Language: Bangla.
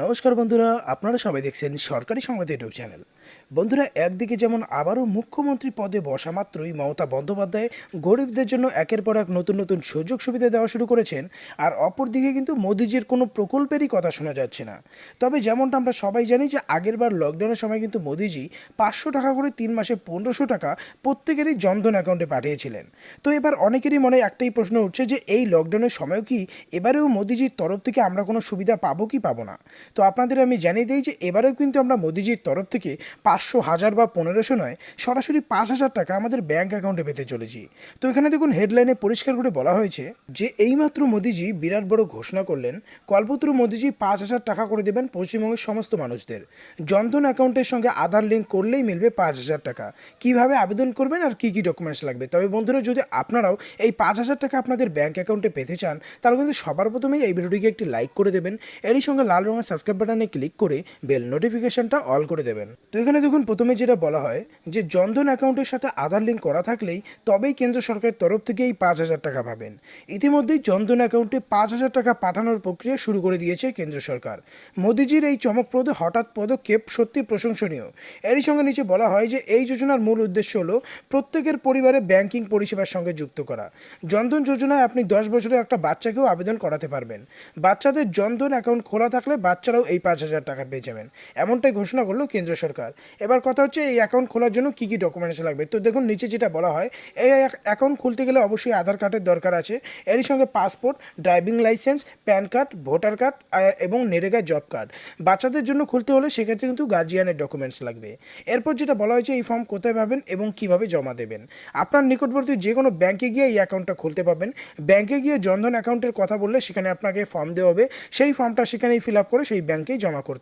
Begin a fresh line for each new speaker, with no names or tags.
নমস্কার বন্ধুরা, আপনারা সবাই দেখছেন সরকারি সংবাদ ইউটিউব চ্যানেল। বন্ধুরা, একদিকে যেমন আবারও মুখ্যমন্ত্রী পদে বসা মাত্রই মমতা বন্দ্যোপাধ্যায় গরিবদের জন্য একের পর এক নতুন নতুন সুযোগ সুবিধা দেওয়া শুরু করেছেন, আর অপরদিকে কিন্তু মোদিজির কোনো প্রকল্পেরই কথা শোনা যাচ্ছে না। তবে যেমনটা আমরা সবাই জানি যে আগেরবার লকডাউনের সময় কিন্তু মোদিজি 500 টাকা করে 3 মাসে 1500 টাকা প্রত্যেকেরই জনধন অ্যাকাউন্টে পাঠিয়েছিলেন। তো এবার অনেকেরই মনে একটাই প্রশ্ন উঠছে যে এই লকডাউনের সময়ও কি এবারেও মোদিজির তরফ থেকে আমরা কোনো সুবিধা পাবো কি পাবো না। তো আপনাদের আমি জানিয়ে দিই যে এবারেও কিন্তু আমরা মোদিজির তরফ থেকে 500, 1000 বা 1500 নয়, সরাসরি 5000 টাকা আমাদের ব্যাঙ্ক অ্যাকাউন্টে পেতে চলেছি। তো এখানে দেখুন হেডলাইনে পরিষ্কার করে বলা হয়েছে যে এইমাত্র মোদিজি বিরাট বড় ঘোষণা করলেন, কল্পতরু মোদিজি 5000 টাকা করে দেবেন পশ্চিমবঙ্গের সমস্ত মানুষদের। জনধন অ্যাকাউন্টের সঙ্গে আধার লিঙ্ক করলেই মিলবে 5000 টাকা। কীভাবে আবেদন করবেন আর কী কী ডকুমেন্টস লাগবে, তবে বন্ধুরা যদি আপনারাও এই 5000 টাকা আপনাদের ব্যাঙ্ক অ্যাকাউন্টে পেতে চান তাহলে কিন্তু সবার প্রথমেই এই ভিডিওটিকে একটি লাইক করে দেবেন, এরই সঙ্গে লাল রঙের সাবস্ক্রাইব বাটনে ক্লিক করে বেল নোটিফিকেশনটা অল করে দেবেন। তো এখানে দেখুন প্রথমে যেটা বলা হয় যে জনধন অ্যাকাউন্টের সাথে আধার লিঙ্ক করা থাকলেই তবেই কেন্দ্র সরকারের তরফ থেকে এই 5000 টাকা পাবেন। ইতিমধ্যেই জনধন অ্যাকাউন্টে 5000 টাকা পাঠানোর প্রক্রিয়া শুরু করে দিয়েছে কেন্দ্র সরকার। মোদিজির এই চমকপ্রদ হঠাৎ পদক্ষেপ সত্যি প্রশংসনীয়। এরই সঙ্গে নিচে বলা হয় যে এই যোজনার মূল উদ্দেশ্য হলো প্রত্যেকের পরিবারে ব্যাংকিং পরিষেবার সঙ্গে যুক্ত করা। জনধন যোজনায় আপনি 10 বছরের একটা বাচ্চাকেও আবেদন করাতে পারবেন। বাচ্চাদের জনধন অ্যাকাউন্ট খোলা থাকলে বাচ্চারাও এই 5000 টাকা পেয়ে যাবেন, এমনটাই ঘোষণা করলো কেন্দ্র সরকার। এবার কথা হচ্ছে এই অ্যাকাউন্ট খোলার জন্য কী কী ডকুমেন্টস লাগবে। তো দেখুন নিচে যেটা বলা হয়, এই অ্যাকাউন্ট খুলতে গেলে অবশ্যই আধার কার্ডের দরকার আছে, এরই সঙ্গে passport, driving licence, pan card, voter card এবং নেরেগা জব কার্ড। বাচ্চাদের জন্য খুলতে হলে সেক্ষেত্রে কিন্তু গার্জিয়ানের ডকুমেন্টস লাগবে। এরপর যেটা বলা হয়েছে এই ফর্ম কোথায় পাবেন এবং কিভাবে জমা দেবেন। আপনার নিকটবর্তী যে কোনো ব্যাংকে গিয়ে এই অ্যাকাউন্টটা খুলতে পাবেন। ব্যাংকে গিয়ে জনধন অ্যাকাউন্টের কথা বললে সেখানে আপনাকে ফর্ম দেওয়া হবে, সেই ফর্মটা সেখানেই ফিল আপ করে সেই ব্যাংকেই জমা করতে